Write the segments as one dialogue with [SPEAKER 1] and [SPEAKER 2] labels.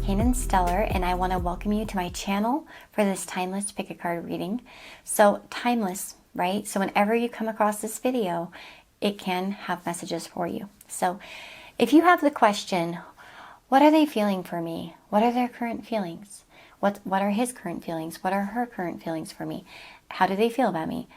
[SPEAKER 1] arcaneandstellar, and I want to welcome you to my channel for this timeless pick a card reading. So timeless, right? So whenever you come across this video, it can have messages for you. So if you have the question, what are they feeling for me? What are their current feelings? What are his current feelings? What are her current feelings for me? How do they feel about me?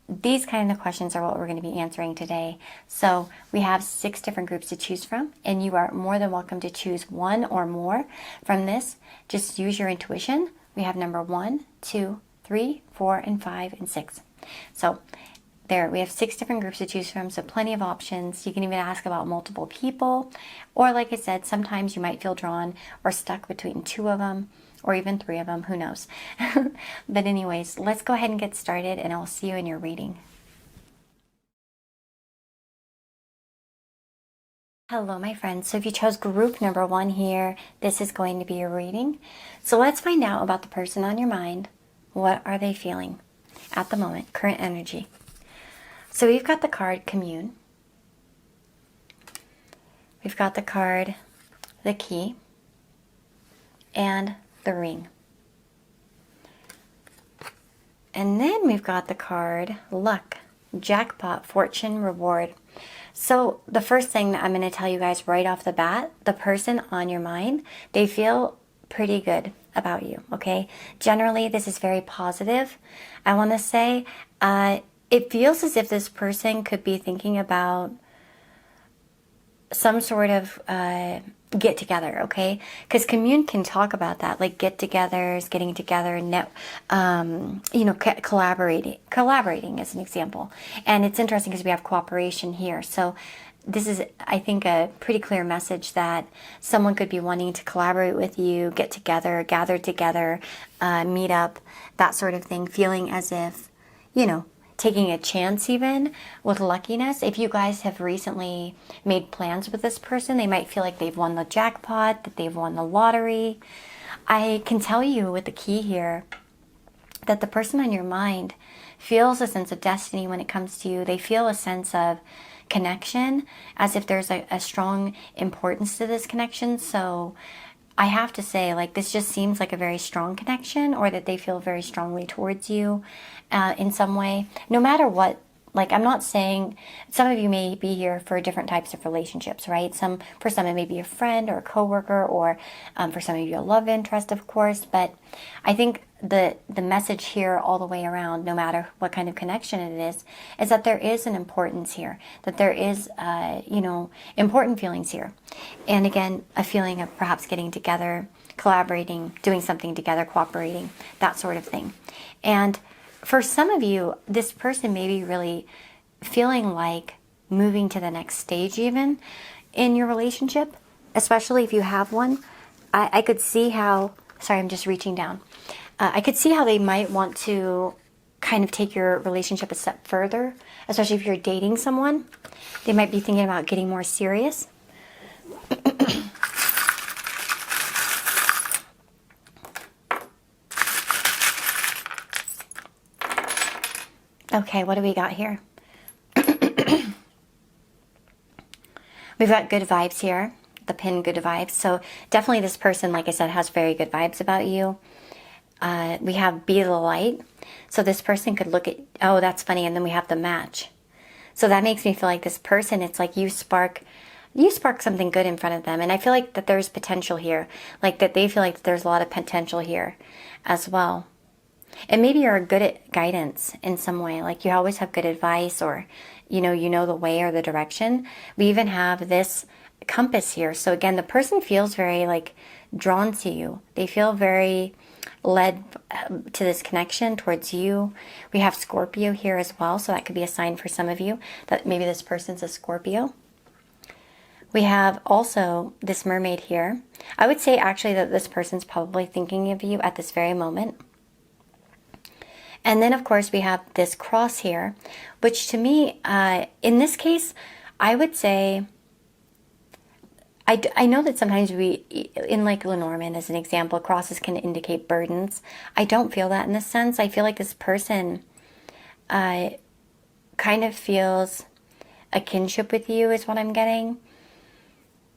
[SPEAKER 1] These kind of questions are what we're going to be answering today. So we have 6 different groups to choose from, and you are more than welcome to choose one or more from this. Just use your intuition. We have number 1, 2, 3, 4, and 5, and 6. So there, we have 6 different groups to choose from, so plenty of options. You can even ask about multiple people, or like I said, sometimes you might feel drawn or stuck between 2 of them, or even 3 of them, who knows. But anyways, let's go ahead and get started, and I'll see you in your reading. Hello, my friends. So if you chose group number 1 here, this is going to be your reading. So let's find out about the person on your mind. What are they feeling at the moment? Current energy. So we've got the card Commune. We've got the card the Key and the Ring. And then we've got the card Luck, Jackpot, Fortune, Reward. So the first thing that I'm going to tell you guys right off the bat, the person on your mind, they feel pretty good about you, okay? Generally, this is very positive. I want to say it feels as if this person could be thinking about some sort of get together, okay? Because Commune can talk about that, like get-togethers, getting together, collaborating as an example. And it's interesting because we have cooperation here. So this is, I think, a pretty clear message that someone could be wanting to collaborate with you, get together, gather together, meet up, that sort of thing, feeling as if, taking a chance even with luckiness. If you guys have recently made plans with this person, they might feel like they've won the jackpot, that they've won the lottery. I can tell you with the Key here that the person on your mind feels a sense of destiny when it comes to you. They feel a sense of connection, as if there's a strong importance to this connection. So I have to say, like, this just seems like a very strong connection, or that they feel very strongly towards you in some way. No matter what, like, I'm not saying, some of you may be here for different types of relationships, right? For some it may be a friend or a coworker, or for some of you a love interest, of course. But I think the message here all the way around, no matter what kind of connection it is that there is an importance here, that there is, important feelings here. And again, a feeling of perhaps getting together, collaborating, doing something together, cooperating, that sort of thing. And for some of you, this person may be really feeling like moving to the next stage even in your relationship, especially if you have one. I could see how, sorry, I'm just reaching down. I could see how they might want to kind of take your relationship a step further, especially if you're dating someone. They might be thinking about getting more serious. Okay, what do we got here? We've got good vibes here, the pin good vibes. So definitely this person, like I said, has very good vibes about you. We have be the light. So this person could look at, oh, that's funny. And then we have the match. So that makes me feel like this person, it's like you spark something good in front of them. And I feel like that there's potential here, like that they feel like there's a lot of potential here as well. And maybe you're good at guidance in some way, like you always have good advice, or you know the way or the direction. We even have this compass here. So again, the person feels very like drawn to you. They feel very led to this connection towards you. We have Scorpio here as well, so that could be a sign for some of you that maybe this person's a Scorpio. We have also this mermaid here. I would say actually that this person's probably thinking of you at this very moment. And then, of course, we have this cross here, which to me, in this case, I would say, I know that sometimes in like Lenormand, as an example, crosses can indicate burdens. I don't feel that in this sense. I feel like this person kind of feels a kinship with you is what I'm getting.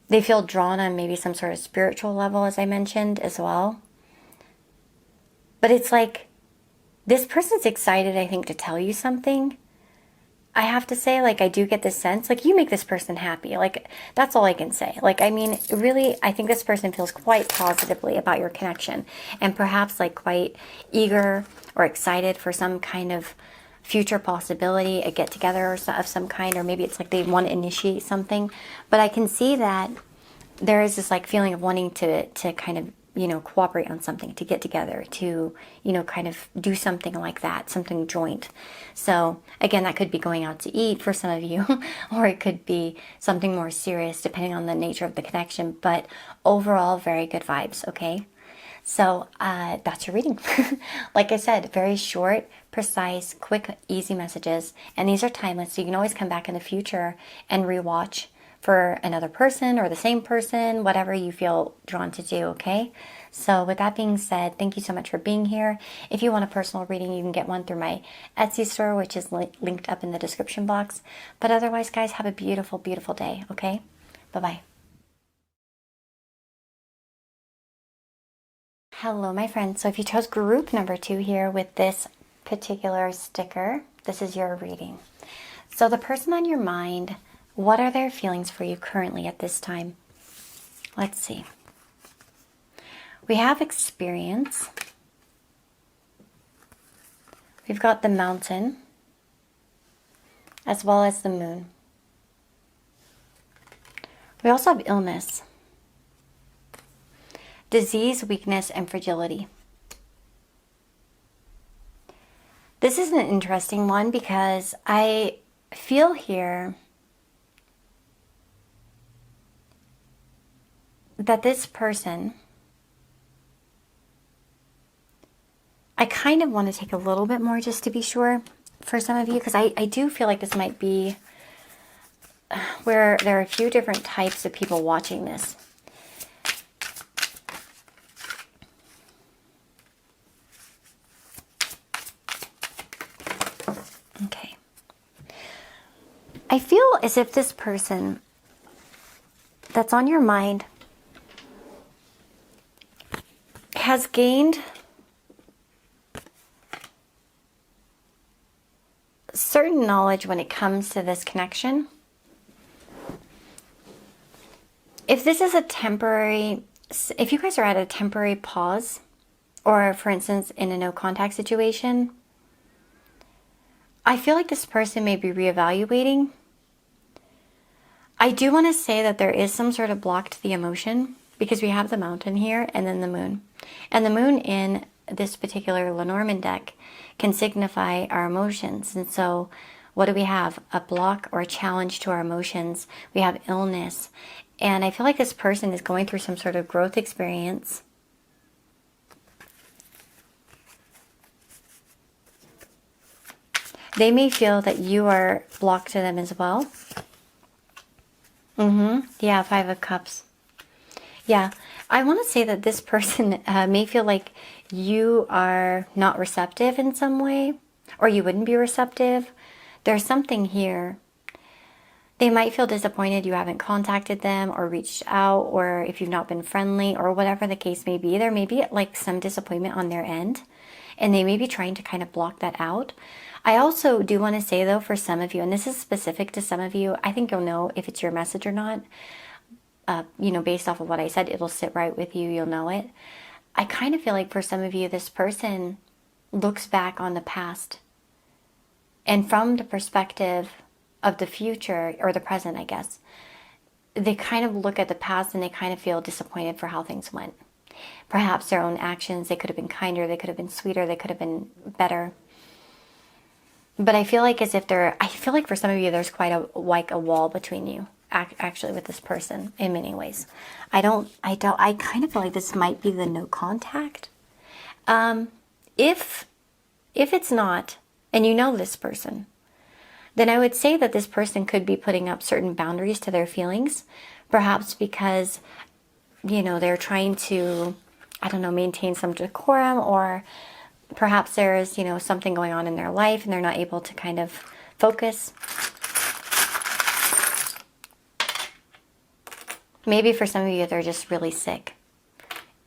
[SPEAKER 1] They feel drawn on maybe some sort of spiritual level, as I mentioned as well. But it's like, this person's excited, I think, to tell you something. I have to say, like, I do get this sense, like, you make this person happy. Like, that's all I can say. Like, I mean, really, I think this person feels quite positively about your connection, and perhaps, like, quite eager or excited for some kind of future possibility, a get-together of some kind, or maybe it's like they want to initiate something. But I can see that there is this, like, feeling of wanting to kind of, you know, cooperate on something, to get together, to, you know, kind of do something like that, something joint. So again, that could be going out to eat for some of you, or it could be something more serious depending on the nature of the connection. But overall, very good vibes, okay? So that's your reading. Like I said, very short, precise, quick, easy messages. And these are timeless, so you can always come back in the future and rewatch for another person or the same person, whatever you feel drawn to do, okay? So with that being said, thank you so much for being here. If you want a personal reading, you can get one through my Etsy store, which is linked up in the description box. But otherwise, guys, have a beautiful, beautiful day, okay? Bye-bye. Hello, my friends. So if you chose group number 2 here with this particular sticker, this is your reading. So the person on your mind, what are their feelings for you currently at this time? Let's see. We have experience. We've got the mountain, as well as the moon. We also have illness, disease, weakness, and fragility. This is an interesting one because I feel here that this person, I kind of want to take a little bit more just to be sure for some of you, because I do feel like this might be where there are a few different types of people watching this. Okay. I feel as if this person that's on your mind has gained certain knowledge when it comes to this connection. If this is a temporary, if you guys are at a temporary pause, or for instance in a no contact situation, I feel like this person may be reevaluating. I do want to say that there is some sort of block to the emotion, because we have the mountain here and then the moon. And the moon in this particular Lenormand deck can signify our emotions. And so what do we have? A block or a challenge to our emotions. We have illness. And I feel like this person is going through some sort of growth experience. They may feel that you are blocked to them as well. Yeah, 5 of Cups. Yeah, I want to say that this person may feel like you are not receptive in some way, or you wouldn't be receptive. There's something here. They might feel disappointed you haven't contacted them or reached out, or if you've not been friendly, or whatever the case may be. There may be like some disappointment on their end, and they may be trying to kind of block that out. I also do want to say though, for some of you, and this is specific to some of you, I think you'll know if it's your message or not. You know, based off of what I said, it'll sit right with you. You'll know it. I kind of feel like for some of you, this person looks back on the past, and from the perspective of the future, or the present, I guess, they kind of look at the past and they kind of feel disappointed for how things went. Perhaps their own actions, they could have been kinder, they could have been sweeter, they could have been better. But I feel like I feel like for some of you, there's quite a wall between you, actually, with this person in many ways. I kind of feel like this might be the no contact. If it's not, and you know this person, then I would say that this person could be putting up certain boundaries to their feelings, perhaps because, you know, they're trying to, I don't know, maintain some decorum, or perhaps there's, you know, something going on in their life and they're not able to kind of focus. Maybe for some of you, they're just really sick.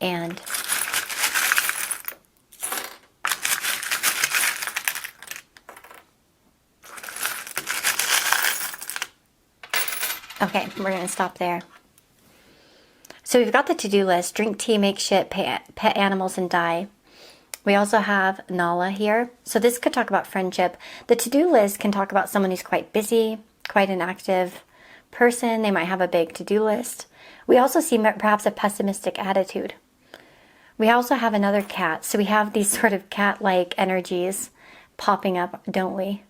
[SPEAKER 1] And okay, we're going to stop there. So we've got the to-do list: drink tea, make shit, pet animals, and die. We also have Nala here. So this could talk about friendship. The to-do list can talk about someone who's quite busy, quite an active person. They might have a big to-do list. We also see perhaps a pessimistic attitude. We also have another cat. So we have these sort of cat-like energies popping up, don't we?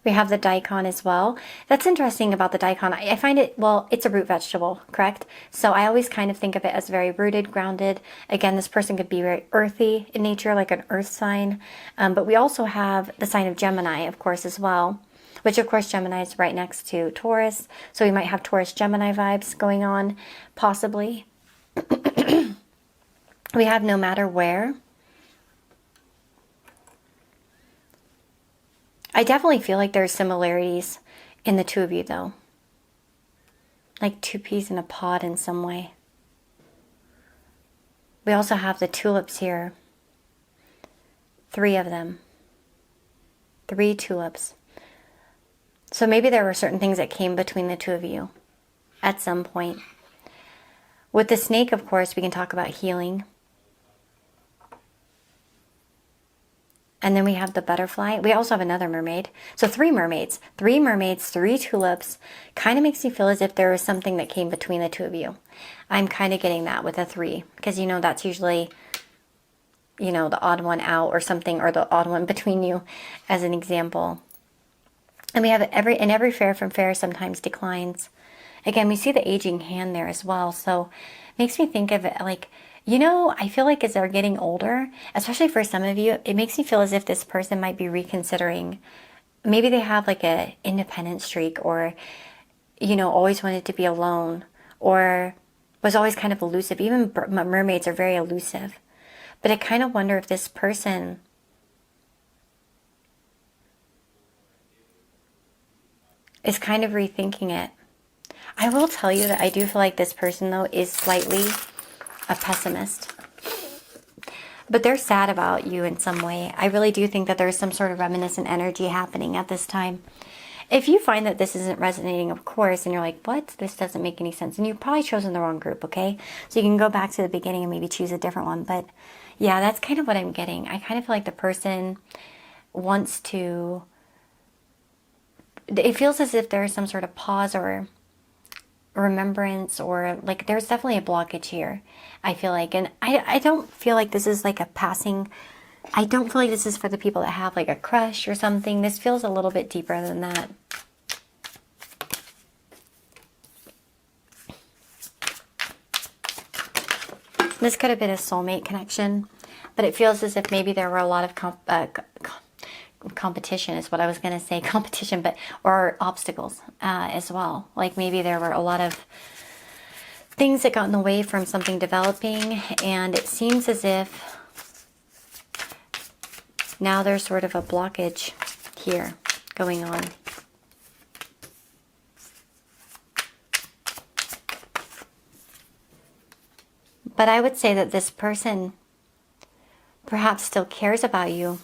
[SPEAKER 1] We have the daikon as well. That's interesting about the daikon. I find it, well, it's a root vegetable, correct? So I always kind of think of it as very rooted, grounded. Again, this person could be very earthy in nature, like an earth sign. But we also have the sign of Gemini, of course, as well, which, of course, Gemini is right next to Taurus. So we might have Taurus-Gemini vibes going on, possibly. We have no matter where. I definitely feel like there's similarities in the two of you, though. Like two peas in a pod in some way. We also have the tulips here. 3 of them. 3 tulips. So maybe there were certain things that came between the two of you at some point. With the snake, of course, we can talk about healing. And then we have the butterfly. We also have another mermaid. So 3 mermaids. 3 mermaids, 3 tulips. Kind of makes me feel as if there was something that came between the two of you. I'm kind of getting that with a 3. Because, you know, that's usually, you know, the odd one out or something. Or the odd one between you, as an example. And we have every fair from fair sometimes declines. Again, we see the aging hand there as well. So it makes me think of it like, you know, I feel like as they're getting older, especially for some of you, it makes me feel as if this person might be reconsidering. Maybe they have like a independent streak, or, you know, always wanted to be alone, or was always kind of elusive. Even mermaids are very elusive. But I kind of wonder if this person is kind of rethinking it. I will tell you that I do feel like this person, though, is slightly a pessimist. But they're sad about you in some way. I really do think that there's some sort of reminiscent energy happening at this time. If you find that this isn't resonating, of course, and you're like, what? This doesn't make any sense. And you've probably chosen the wrong group, okay? So you can go back to the beginning and maybe choose a different one. But yeah, that's kind of what I'm getting. I kind of feel like the person wants to... It feels as if there's some sort of pause or remembrance, or like there's definitely a blockage here, I feel like. And I don't feel like this is like a passing... I don't feel like this is for the people that have like a crush or something. This feels a little bit deeper than that. This could have been a soulmate connection, but it feels as if maybe there were a lot of competition is what I was going to say, competition, but, or obstacles as well. Like maybe there were a lot of things that got in the way from something developing, and it seems as if now there's sort of a blockage here going on. But I would say that this person perhaps still cares about you,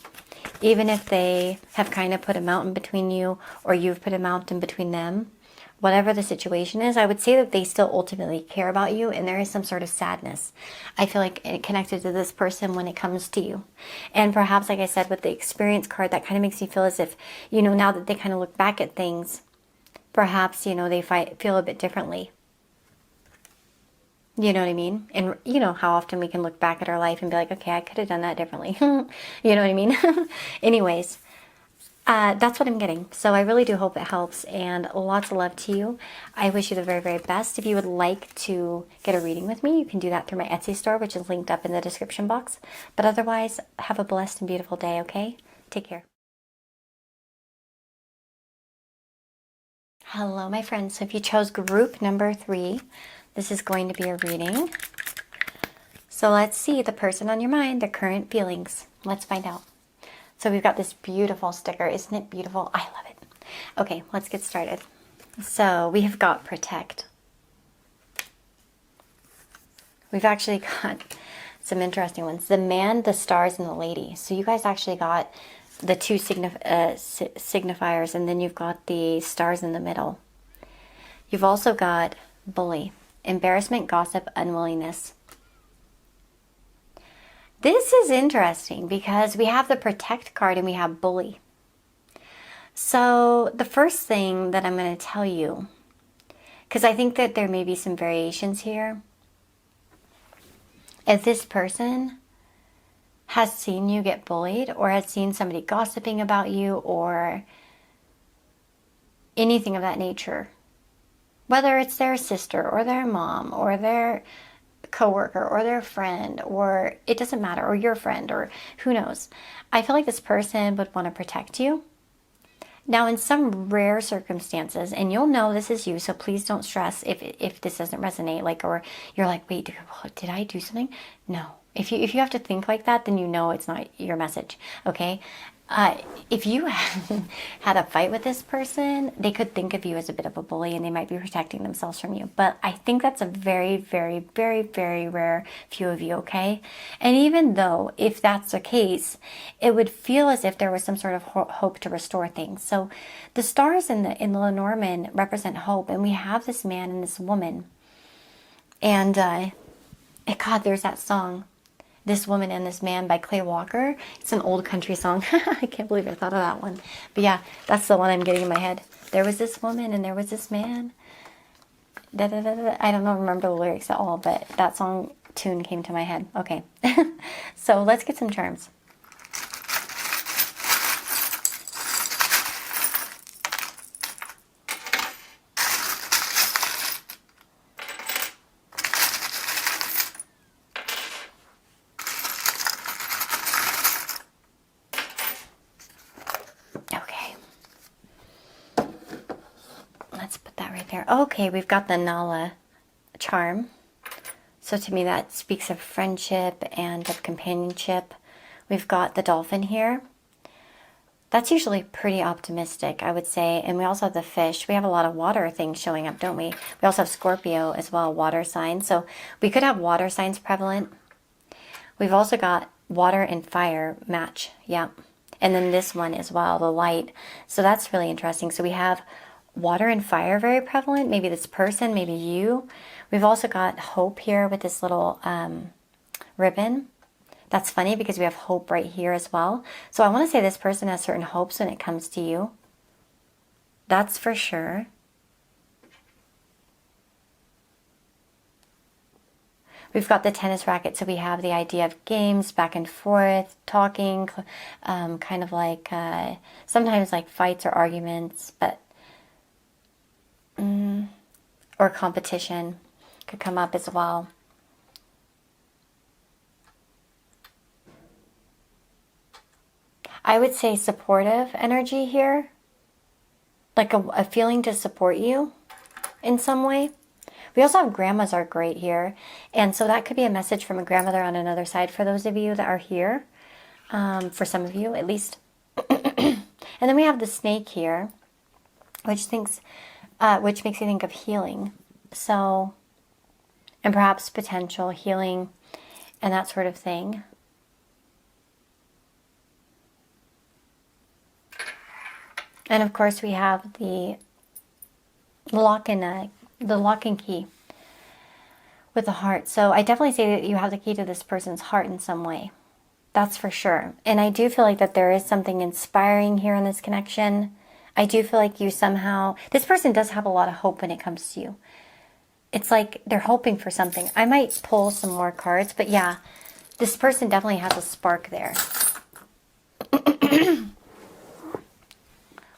[SPEAKER 1] even if they have kind of put a mountain between you, or you've put a mountain between them. Whatever the situation is, I would say that they still ultimately care about you, and there is some sort of sadness, I feel like, connected to this person when it comes to you. And perhaps, like I said, with the experience card, that kind of makes me feel as if, you know, now that they kind of look back at things, perhaps, you know, they feel a bit differently. You know what I mean? And you know how often we can look back at our life and be like, okay, I could have done that differently. You know what I mean? Anyways, that's what I'm getting. So I really do hope it helps, and lots of love to you. I wish you the very, very best. If you would like to get a reading with me, you can do that through my Etsy store, which is linked up in the description box. But otherwise, have a blessed and beautiful day, okay? Take care. Hello, my friends. So if you chose group number 3, this is going to be a reading. So let's see the person on your mind, their current feelings. Let's find out. So we've got this beautiful sticker. Isn't it beautiful? I love it. Okay, let's get started. So we have got protect. We've actually got some interesting ones. The man, the stars, and the lady. So you guys actually got the two signifiers, and then you've got the stars in the middle. You've also got bully, embarrassment, gossip, unwillingness. This is interesting because we have the protect card and we have bully. So the first thing that I'm going to tell you, because I think that there may be some variations here. If this person has seen you get bullied or has seen somebody gossiping about you or anything of that nature, whether it's their sister or their mom or their coworker or their friend, or it doesn't matter, or your friend, or who knows, I feel like this person would want to protect you. Now, in some rare circumstances, and you'll know this is you, so please don't stress if this doesn't resonate, like, or you're like, wait, did I do something? No. If you have to think like that, then you know it's not your message, okay? If you had a fight with this person, they could think of you as a bit of a bully and they might be protecting themselves from you. But I think that's a very, very, very, very rare few of you, okay? And even though, if that's the case, it would feel as if there was some sort of hope to restore things. So the stars in the Lenormand represent hope, and we have this man and this woman. And God, there's that song, This Woman and This Man by Clay Walker. It's an old country song. I can't believe I thought of that one. But yeah, that's the one I'm getting in my head. There was this woman and there was this man. Da, da, da, da. I don't know, remember the lyrics at all, but that song tune came to my head. Okay. So let's get some charms. Okay, we've got the Nala charm. So to me that speaks of friendship and of companionship. We've got the dolphin here. That's usually pretty optimistic, I would say. And we also have the fish. We have a lot of water things showing up, don't we? We also have Scorpio as well, water signs. So we could have water signs prevalent. We've also got water and fire match. Yeah. And then this one as well, the light. So that's really interesting. So we have water and fire very prevalent. Maybe this person, maybe you. We've also got hope here with this little ribbon. That's funny because we have hope right here as well. So I want to say this person has certain hopes when it comes to you. That's for sure. We've got the tennis racket, so we have the idea of games, back and forth, talking, kind of like sometimes like fights or arguments, but or competition could come up as well. I would say supportive energy here, like a feeling to support you in some way. We also have grandmas are great here, and so that could be a message from a grandmother on another side for those of you that are here, for some of you at least. And then we have the snake here, which makes you think of healing. So, and perhaps potential healing and that sort of thing. And of course we have the lock and key with the heart. So I definitely say that you have the key to this person's heart in some way. That's for sure. And I do feel like that there is something inspiring here in this connection. I do feel like you somehow, this person does have a lot of hope when it comes to you. It's like they're hoping for something. I might pull some more cards, but yeah, this person definitely has a spark there.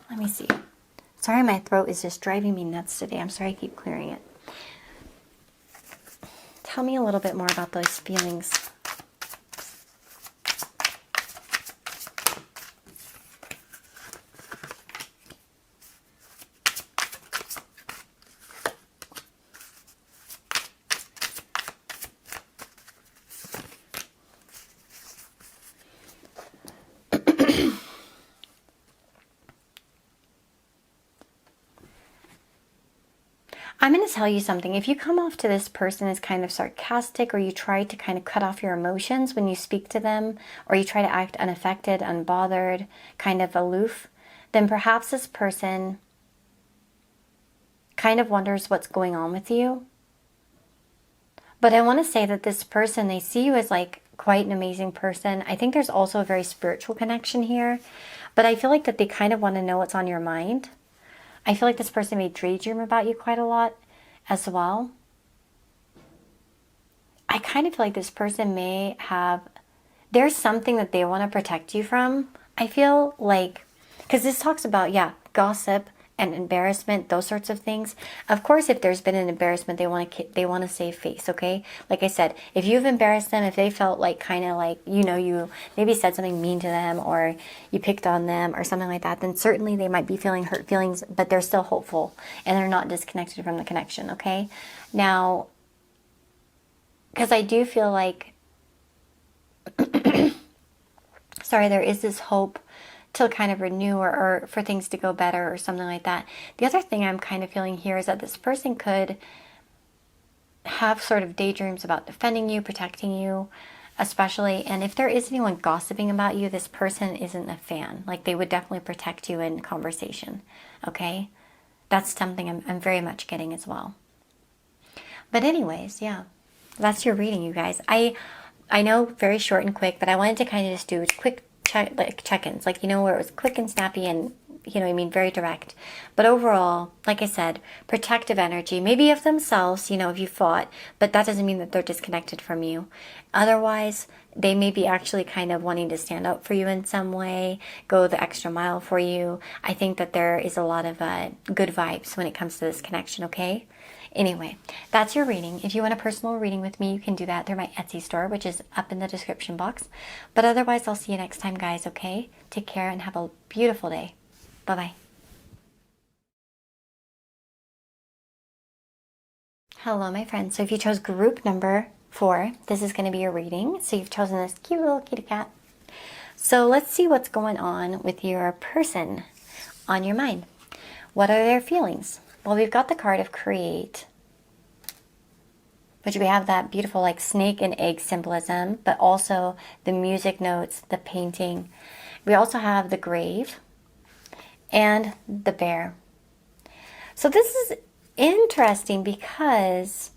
[SPEAKER 1] Let me see. Sorry, my throat is just driving me nuts today. I'm sorry I keep clearing it. Tell me a little bit more about those feelings. I'm going to tell you something. If you come off to this person as kind of sarcastic, or you try to kind of cut off your emotions when you speak to them, or you try to act unaffected, unbothered, kind of aloof, then perhaps this person kind of wonders what's going on with you. But I want to say that this person, they see you as like quite an amazing person. I think there's also a very spiritual connection here, but I feel like that they kind of want to know what's on your mind. I feel like this person may daydream about you quite a lot as well. I kind of feel like this person may have, there's something that they want to protect you from. I feel like, because this talks about, yeah, gossip and embarrassment, those sorts of things. Of course, if there's been an embarrassment, they want to save face, okay? Like I said, if you've embarrassed them, if they felt like kind of like, you know, you maybe said something mean to them, or you picked on them or something like that, then certainly they might be feeling hurt feelings, but they're still hopeful and they're not disconnected from the connection, okay? Now, because I do feel like, sorry, there is this hope to kind of renew, or for things to go better or something like that. The other thing I'm kind of feeling here is that this person could have sort of daydreams about defending you, protecting you, especially. And if there is anyone gossiping about you, this person isn't a fan. Like, they would definitely protect you in conversation, okay? That's something I'm very much getting as well. But anyways, yeah, that's your reading, you guys. I know, very short and quick, but I wanted to kind of just do quick check-ins, like, you know, where it was quick and snappy and, you know, I mean, very direct. But overall, like I said, protective energy, maybe of themselves, you know, if you fought, but that doesn't mean that they're disconnected from you. Otherwise, they may be actually kind of wanting to stand up for you in some way, go the extra mile for you. I think that there is a lot of good vibes when it comes to this connection, okay? Anyway, that's your reading. If you want a personal reading with me, you can do that through my Etsy store, which is up in the description box. But otherwise, I'll see you next time, guys, okay? Take care and have a beautiful day. Bye-bye. Hello, my friends. So if you chose group number 4, this is going to be your reading. So you've chosen this cute little kitty cat. So let's see what's going on with your person on your mind. What are their feelings? Well, we've got the card of create, which we have that beautiful like snake and egg symbolism, but also the music notes, the painting. We also have the grave and the bear. So this is interesting because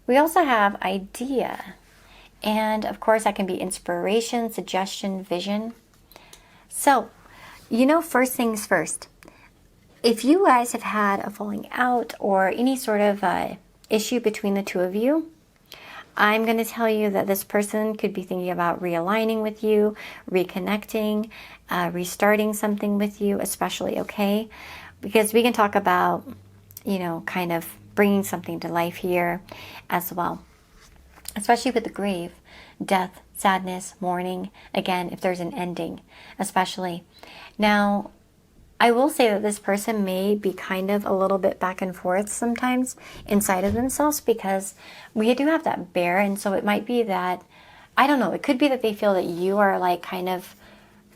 [SPEAKER 1] we also have idea. And of course, that can be inspiration, suggestion, vision. So, you know, first things first. If you guys have had a falling out or any sort of issue between the two of you, I'm going to tell you that this person could be thinking about realigning with you, reconnecting, restarting something with you, especially, okay? Because we can talk about, you know, kind of bringing something to life here as well. Especially with the grave, death, sadness, mourning, again, if there's an ending, especially. Now, I will say that this person may be kind of a little bit back and forth sometimes inside of themselves, because we do have that bear, and so it might be that, I don't know, it could be that they feel that you are like kind of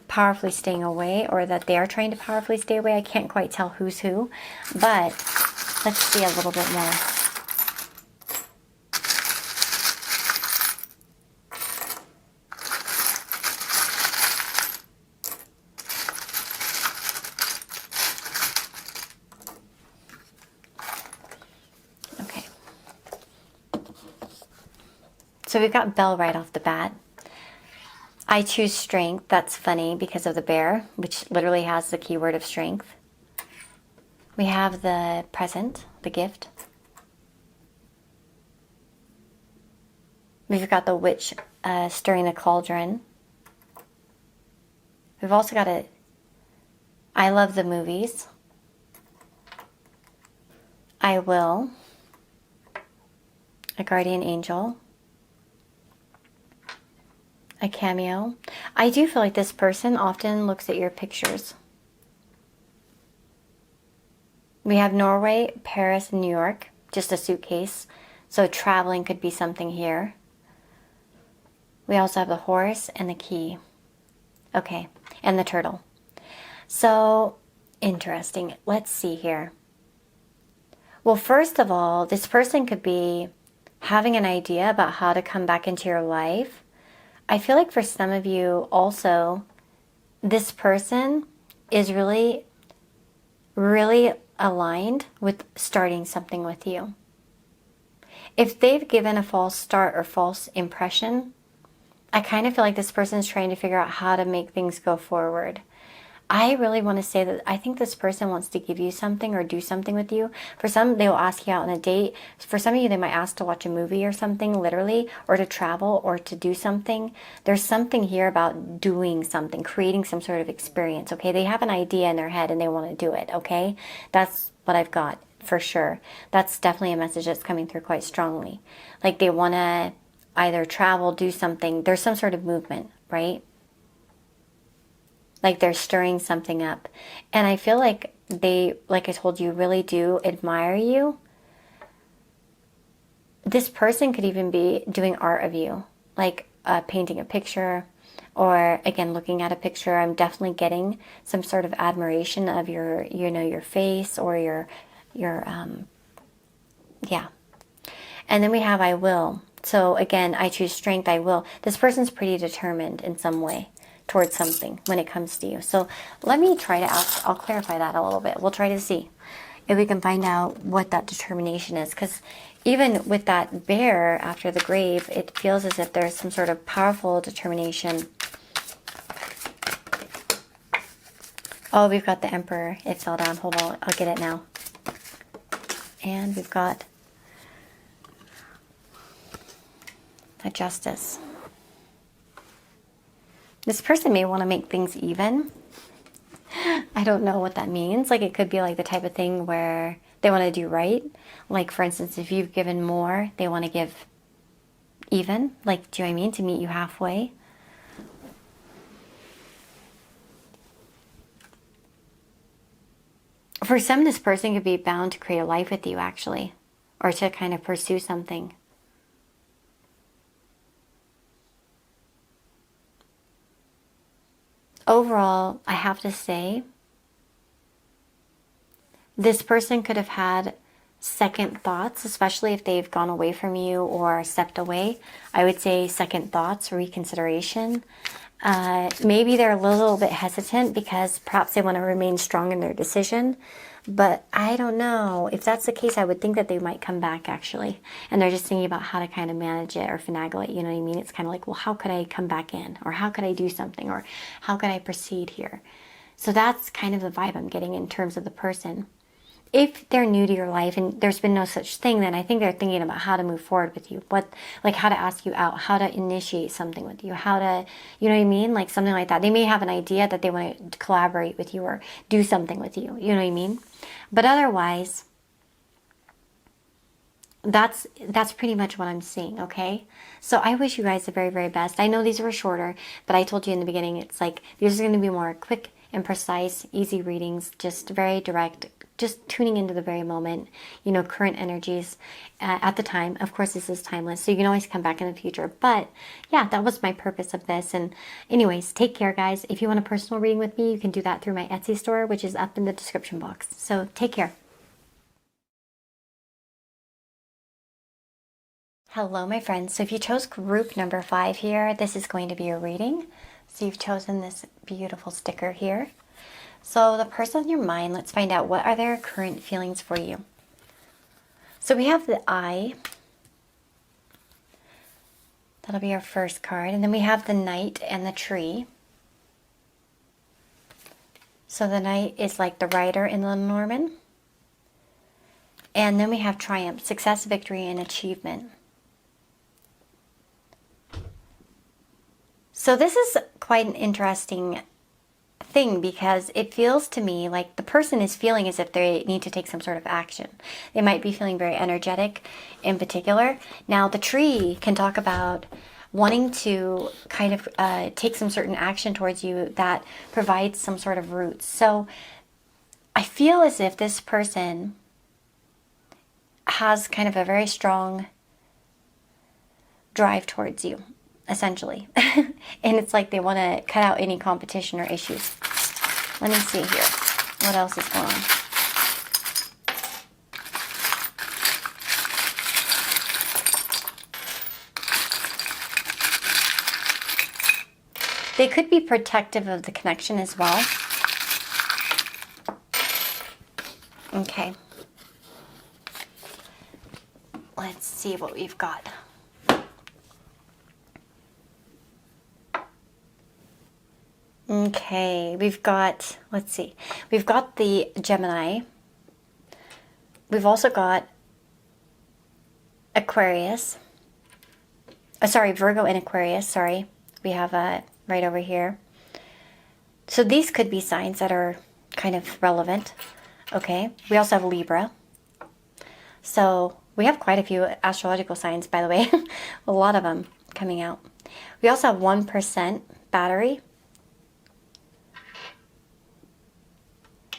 [SPEAKER 1] powerfully staying away, or that they are trying to powerfully stay away. I can't quite tell who's who, but let's see a little bit more. So we've got Bell right off the bat. I choose strength. That's funny because of the bear, which literally has the keyword of strength. We have the present, the gift. We've got the witch stirring the cauldron. We've also got I love the movies. I will. A guardian angel. A cameo. I do feel like this person often looks at your pictures. We have Norway, Paris, New York, just a suitcase. So traveling could be something here. We also have the horse and the key. Okay, and the turtle. So interesting. Let's see here. Well, first of all, this person could be having an idea about how to come back into your life. I feel like for some of you also, this person is really, really aligned with starting something with you. If they've given a false start or false impression, I kind of feel like this person is trying to figure out how to make things go forward. I really want to say that I think this person wants to give you something or do something with you. For some, they will ask you out on a date. For some of you, they might ask to watch a movie or something, literally, or to travel or to do something. There's something here about doing something, creating some sort of experience, okay? They have an idea in their head and they want to do it, okay? That's what I've got for sure. That's definitely a message that's coming through quite strongly. Like they want to either travel, do something. There's some sort of movement, right? Like they're stirring something up. And I feel like they, like I told you, really do admire you. This person could even be doing art of you, like painting a picture or, again, looking at a picture. I'm definitely getting some sort of admiration of your, you know, your face or your yeah. And then we have I will. So again, I choose strength, I will. This person's pretty determined in some way towards something when it comes to you. So let me try to ask, I'll clarify that a little bit. We'll try to see if we can find out what that determination is. Because even with that bear after the grave, it feels as if there's some sort of powerful determination. Oh, we've got the Emperor. It fell down. Hold on, I'll get it now. And we've got the Justice. This person may want to make things even. I don't know what that means. Like it could be like the type of thing where they want to do right. Like for instance, if you've given more, they want to give even. Like, do you know what I mean? To meet you halfway. For some, this person could be bound to create a life with you actually. Or to kind of pursue something. Overall, I have to say, this person could have had second thoughts, especially if they've gone away from you or stepped away. I would say second thoughts, reconsideration. Maybe they're a little bit hesitant because perhaps they want to remain strong in their decision. But I don't know. If that's the case, I would think that they might come back actually. And they're just thinking about how to kind of manage it or finagle it. You know what I mean? It's kind of like, well, how could I come back in? Or how could I do something? Or how could I proceed here? So that's kind of the vibe I'm getting in terms of the person. If they're new to your life and there's been no such thing, then I think they're thinking about how to move forward with you. What, like how to ask you out, how to initiate something with you, how to, you know what I mean? Like something like that. They may have an idea that they want to collaborate with you or do something with you. You know what I mean? But otherwise, that's pretty much what I'm seeing, okay? So I wish you guys the very, very best. I know these were shorter, but I told you in the beginning, it's like, these are going to be more quick and precise, easy readings, just very direct, just tuning into the very moment, you know, current energies at the time. Of course, this is timeless, so you can always come back in the future. But yeah, that was my purpose of this. And anyways, take care, guys. If you want a personal reading with me, you can do that through my Etsy store, which is up in the description box. So take care. Hello, my friends. So if you chose group number 5 here, this is going to be a reading. So you've chosen this beautiful sticker here. So the person in your mind, let's find out what are their current feelings for you. So we have the Eye. That'll be our first card. And then we have the Knight and the Tree. So the Knight is like the rider in the Lenormand. And then we have Triumph, success, victory, and achievement. So this is quite an interesting thing because it feels to me like the person is feeling as if they need to take some sort of action. They might be feeling very energetic in particular. Now the Tree can talk about wanting to kind of take some certain action towards you that provides some sort of roots. So I feel as if this person has kind of a very strong drive towards you, essentially. And it's like they want to cut out any competition or issues. Let me see here. What else is going on? They could be protective of the connection as well. Okay. Let's see what we've got. Okay, we've got, let's see, we've got the Gemini. We've also got Aquarius. Sorry, Virgo and Aquarius, sorry. We have right over here. So these could be signs that are kind of relevant. Okay, we also have Libra. So we have quite a few astrological signs, by the way. A lot of them coming out. We also have 1% battery.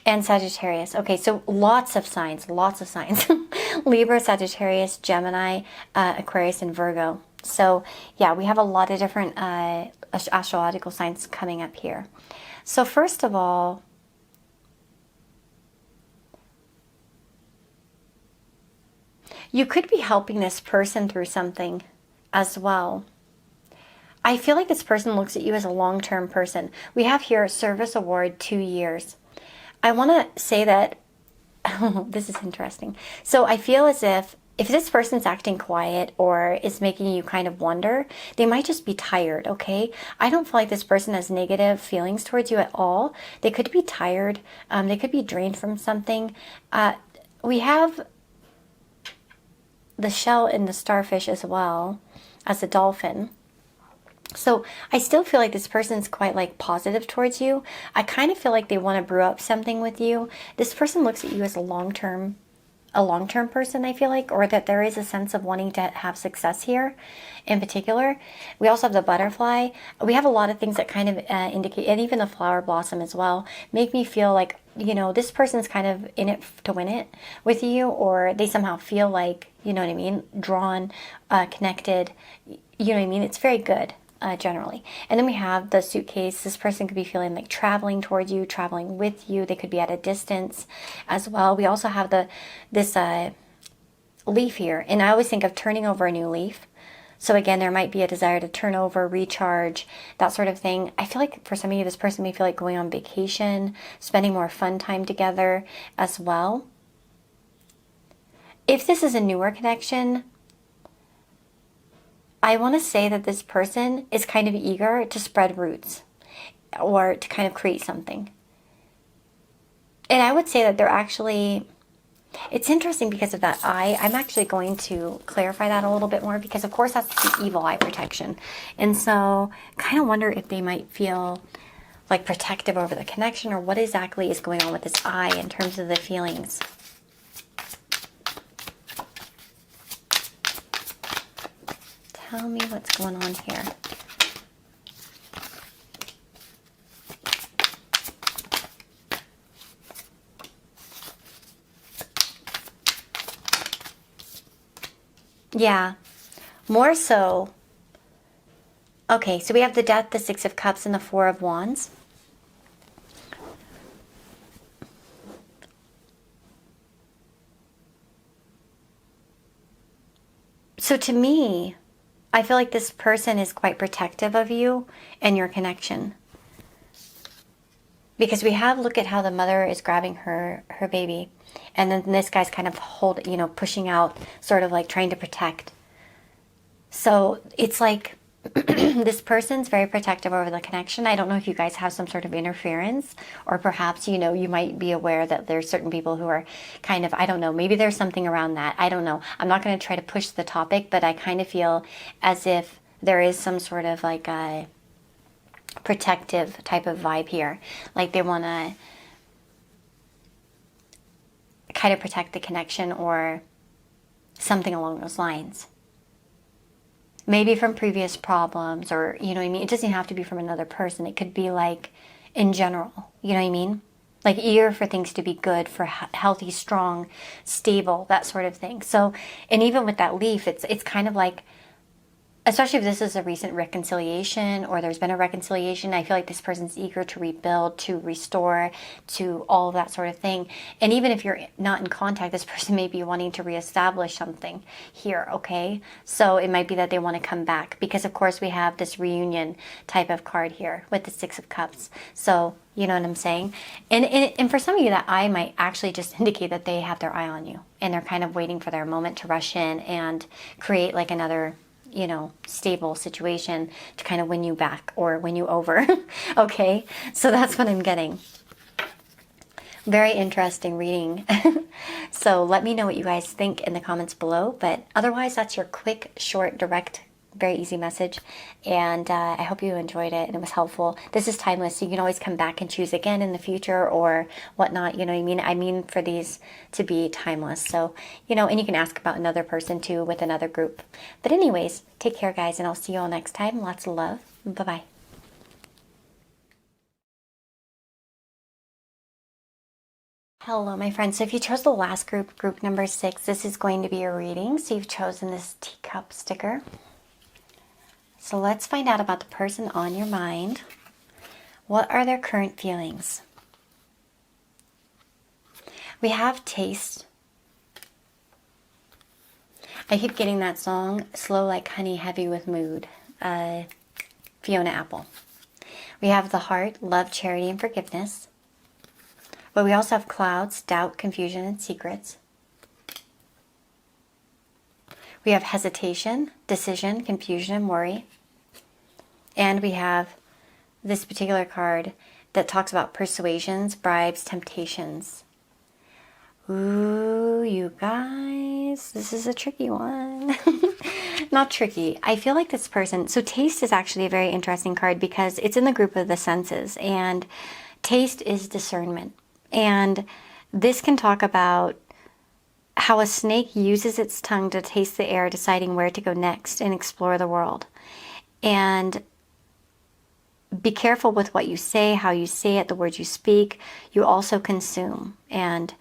[SPEAKER 1] And Sagittarius. Okay, so lots of signs, lots of signs. Libra, Sagittarius, Gemini, Aquarius, and Virgo. So yeah, we have a lot of different astrological signs coming up here. So first of all, you could be helping this person through something as well. I feel like this person looks at you as a long-term person. We have here a service award, 2 years. I want to say that, this is interesting. So I feel as if this person's acting quiet or is making you kind of wonder, they might just be tired, okay? I don't feel like this person has negative feelings towards you at all. They could be tired. They could be drained from something. We have the shell in the starfish as well as the dolphin. So I still feel like this person's quite like positive towards you. I kind of feel like they want to brew up something with you. This person looks at you as a long-term person, I feel like, or that there is a sense of wanting to have success here in particular. We also have the butterfly. We have a lot of things that kind of indicate, and even the flower blossom as well, make me feel like, you know, this person's kind of in it to win it with you, or they somehow feel like, you know what I mean, drawn, connected, you know what I mean? It's very good. Generally. And then we have the suitcase. This person could be feeling like traveling towards you, traveling with you. They could be at a distance as well. We also have this leaf here. And I always think of turning over a new leaf. So again, there might be a desire to turn over, recharge, that sort of thing. I feel like for some of you, this person may feel like going on vacation, spending more fun time together as well. If this is a newer connection, I want to say that this person is kind of eager to spread roots or to kind of create something. And I would say that they're actually, it's interesting because of that eye. I'm actually going to clarify that a little bit more because of course that's the evil eye protection. And so kind of wonder if they might feel like protective over the connection or what exactly is going on with this eye in terms of the feelings. Tell me what's going on here. Yeah, more so. Okay, so we have the Death, the Six of Cups, and the Four of Wands. So to me, I feel like this person is quite protective of you and your connection. Because we have, look at how the mother is grabbing her baby. And then this guy's kind of pushing out, sort of like trying to protect. So it's like this person's very protective over the connection. I don't know if you guys have some sort of interference, or perhaps, you know, you might be aware that there's certain people who are kind of, I don't know, maybe there's something around that. I don't know. I'm not going to try to push the topic, but I kind of feel as if there is some sort of like a protective type of vibe here. Like they want to kind of protect the connection or something along those lines. Maybe from previous problems, or, you know what I mean? It doesn't have to be from another person. It could be like in general, you know what I mean? Like eager for things to be good, for healthy, strong, stable, that sort of thing. So, and even with that leaf, it's kind of like especially if this is a recent reconciliation or there's been a reconciliation, I feel like this person's eager to rebuild, to restore, to all of that sort of thing. And even if you're not in contact, this person may be wanting to reestablish something here, okay? So it might be that they want to come back because, of course, we have this reunion type of card here with the Six of Cups. So, you know what I'm saying? And for some of you, that eye might actually just indicate that they have their eye on you and they're kind of waiting for their moment to rush in and create like another, you know, stable situation to kind of win you back or win you over. Okay, so that's what I'm getting. Very interesting reading. So let me know what you guys think in the comments below. But otherwise, that's your quick, short, direct, very easy message. And I hope you enjoyed it and it was helpful. This is timeless, so you can always come back and choose again in the future or whatnot. You know what I mean? I mean for these to be timeless. So, you know, and you can ask about another person too with another group. But anyways, take care, guys, and I'll see you all next time. Lots of love. Bye-bye. Hello, my friends. So if you chose the last group, group number 6, this is going to be a reading. So you've chosen this teacup sticker. So let's find out about the person on your mind. What are their current feelings? We have taste. I keep getting that song, Slow Like Honey, Heavy with Mood, Fiona Apple. We have the heart, love, charity, and forgiveness. But we also have clouds, doubt, confusion, and secrets. We have hesitation, decision, confusion, and worry. And we have this particular card that talks about persuasions, bribes, temptations. Ooh, you guys, this is a tricky one. Not tricky. I feel like this person, so taste is actually a very interesting card because it's in the group of the senses, and taste is discernment. And this can talk about how a snake uses its tongue to taste the air, deciding where to go next and explore the world. And be careful with what you say, how you say it, the words you speak. You also consume. And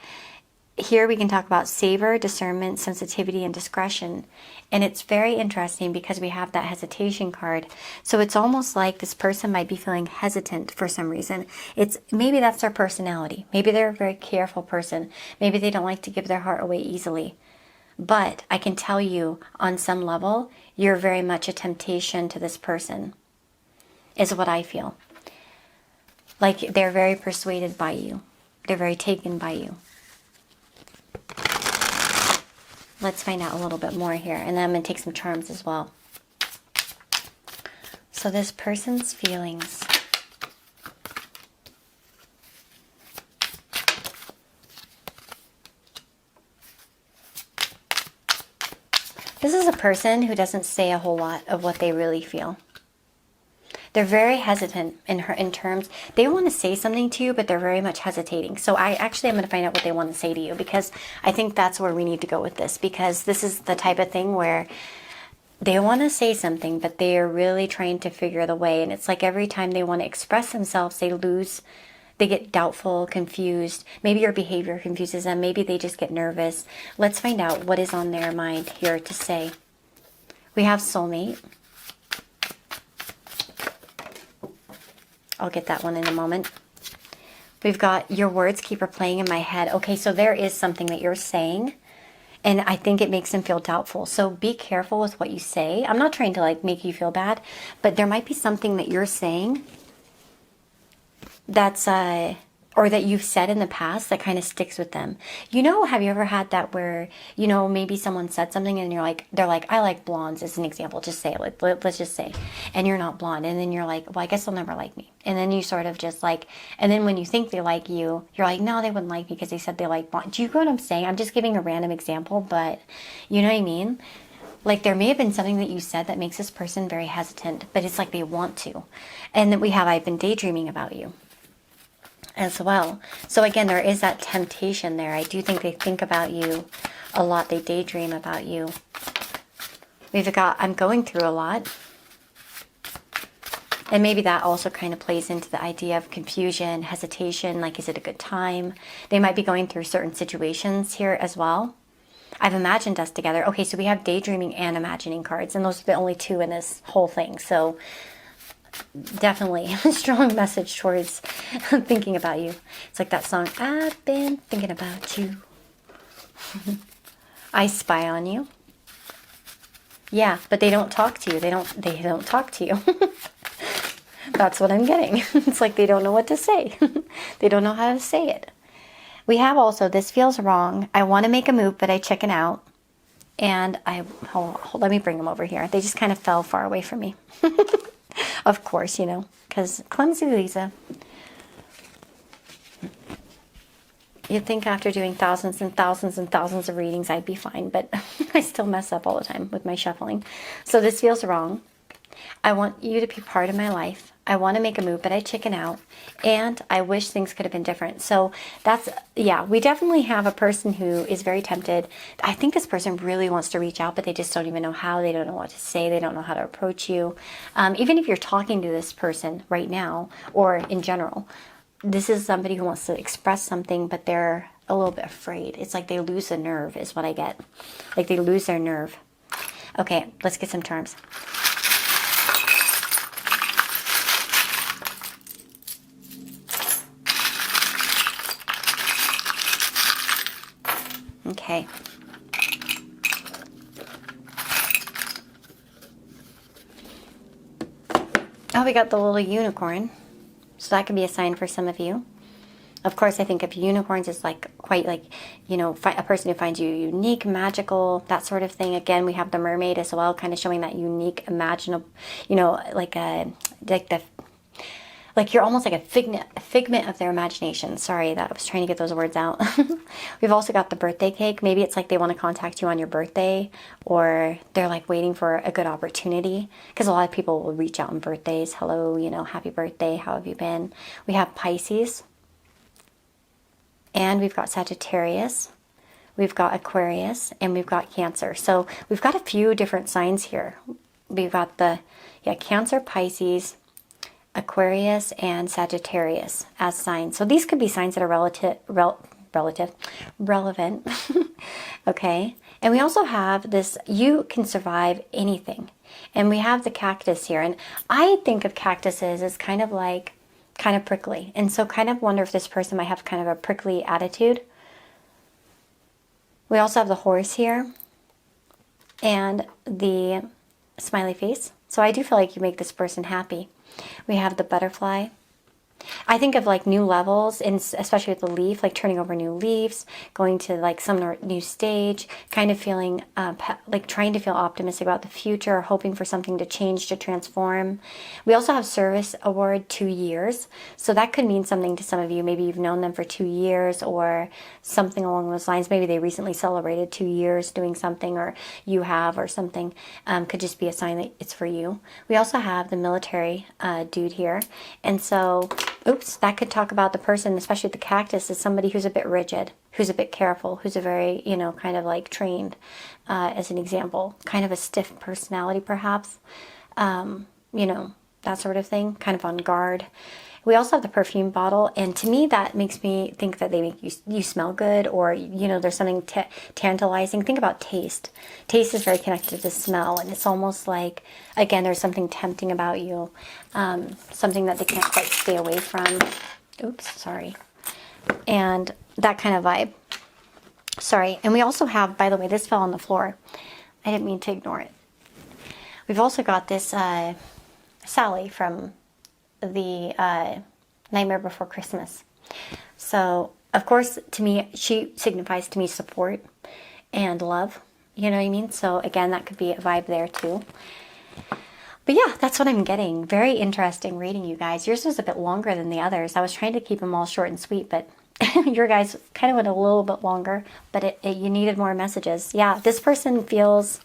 [SPEAKER 1] here we can talk about savor, discernment, sensitivity, and discretion. And it's very interesting because we have that hesitation card. So it's almost like this person might be feeling hesitant for some reason. Maybe that's their personality. Maybe they're a very careful person. Maybe they don't like to give their heart away easily. But I can tell you on some level, you're very much a temptation to this person, is what I feel. Like they're very persuaded by you. They're very taken by you. Let's find out a little bit more here. And then I'm going to take some charms as well. So this person's feelings. This is a person who doesn't say a whole lot of what they really feel. They're very hesitant in terms, they want to say something to you, but they're very much hesitating. So I'm going to find out what they want to say to you, because I think that's where we need to go with this, because this is the type of thing where they want to say something, but they are really trying to figure the way. And it's like every time they want to express themselves, they get doubtful, confused. Maybe your behavior confuses them. Maybe they just get nervous. Let's find out what is on their mind here to say. We have soulmate. I'll get that one in a moment. We've got your words keep replaying in my head. Okay, so there is something that you're saying, and I think it makes them feel doubtful. So be careful with what you say. I'm not trying to like make you feel bad, but there might be something that you're saying that's or that you've said in the past that kind of sticks with them. You know, have you ever had that where, you know, maybe someone said something and they're like, I like blondes as an example, just say it, let's just say, and you're not blonde. And then you're like, well, I guess they'll never like me. And then you sort of just like, and then when you think they like you, you're like, no, they wouldn't like me because they said they like blonde. Do you know what I'm saying? I'm just giving a random example, but you know what I mean? Like there may have been something that you said that makes this person very hesitant, but it's like they want to. And then we have, I've been daydreaming about you as well. So again, there is that temptation there. I do think they think about you a lot. They daydream about you. We've got, I'm going through a lot. And maybe that also kind of plays into the idea of confusion, hesitation, like is it a good time? They might be going through certain situations here as well. I've imagined us together. Okay, so we have daydreaming and imagining cards, and those are the only two in this whole thing. So definitely a strong message towards thinking about you. It's like that song, I've been thinking about you. I spy on you. Yeah, but they don't talk to you. They don't talk to you. That's what I'm getting. It's like they don't know what to say. They don't know how to say it. We have also, this feels wrong. I want to make a move, but I chicken out. And let me bring them over here. They just kind of fell far away from me. Of course, you know, because clumsy Lisa. You'd think after doing thousands and thousands and thousands of readings, I'd be fine, but I still mess up all the time with my shuffling. So this feels wrong. I want you to be part of my life. I want to make a move, but I chicken out. And I wish things could have been different. So that's, yeah, we definitely have a person who is very tempted. I think this person really wants to reach out, but they just don't even know how. They don't know what to say. They don't know how to approach you. Even if you're talking to this person right now or in general, this is somebody who wants to express something, but they're a little bit afraid. It's like they lose a nerve is what I get. Like they lose their nerve. Okay, let's get some charms. Okay. Oh, we got the little unicorn. So that could be a sign for some of you. Of course, I think of unicorns as like quite like, you know, a person who finds you unique, magical, that sort of thing. Again, we have the mermaid as well, kind of showing that unique, imaginable, you know, like you're almost like a figment of their imagination. Sorry, that I was trying to get those words out. We've also got the birthday cake. Maybe it's like they want to contact you on your birthday, or they're like waiting for a good opportunity, because a lot of people will reach out on birthdays. Hello, you know, happy birthday. How have you been? We have Pisces, and we've got Sagittarius. We've got Aquarius, and we've got Cancer. So we've got a few different signs here. We've got Cancer, Pisces, Aquarius, and Sagittarius as signs. So these could be signs that are relevant. Okay. And we also have this, you can survive anything. And we have the cactus here. And I think of cactuses as kind of prickly. And so kind of wonder if this person might have kind of a prickly attitude. We also have the horse here and the smiley face. So I do feel like you make this person happy. We have the butterfly. I think of like new levels, and especially with the leaf, like turning over new leaves, going to like some new stage, kind of feeling like trying to feel optimistic about the future, hoping for something to change, to transform. We also have service award 2 years. So that could mean something to some of you. Maybe you've known them for 2 years or something along those lines. Maybe they recently celebrated 2 years doing something, or you have, or something. Could just be a sign that it's for you. We also have the military dude here. And so oops, that could talk about the person, especially the cactus, as somebody who's a bit rigid, who's a bit careful, who's a very, you know, kind of like trained, as an example, kind of a stiff personality perhaps, you know, that sort of thing, kind of on guard. We also have the perfume bottle, and to me that makes me think that they make you smell good, or, you know, there's something tantalizing. Think about taste. Taste is very connected to smell, and it's almost like, again, there's something tempting about you, something that they can't quite stay away from. Oops, sorry. And that kind of vibe. Sorry. And we also have, by the way, this fell on the floor. I didn't mean to ignore it. We've also got this Sally from the Nightmare Before Christmas. So, of course, to me, she signifies to me support and love. You know what I mean? So, again, that could be a vibe there, too. But yeah, that's what I'm getting. Very interesting reading, you guys. Yours was a bit longer than the others. I was trying to keep them all short and sweet, but your guys kind of went a little bit longer, but you needed more messages. Yeah, this person feels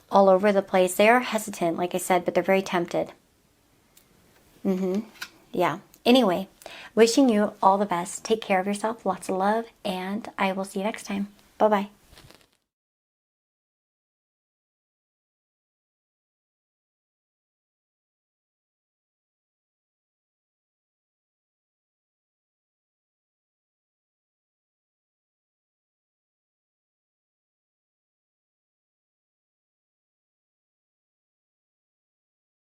[SPEAKER 1] all over the place. They are hesitant, like I said, but they're very tempted. Yeah. Anyway, wishing you all the best. Take care of yourself. Lots of love. And I will see you next time. Bye-bye.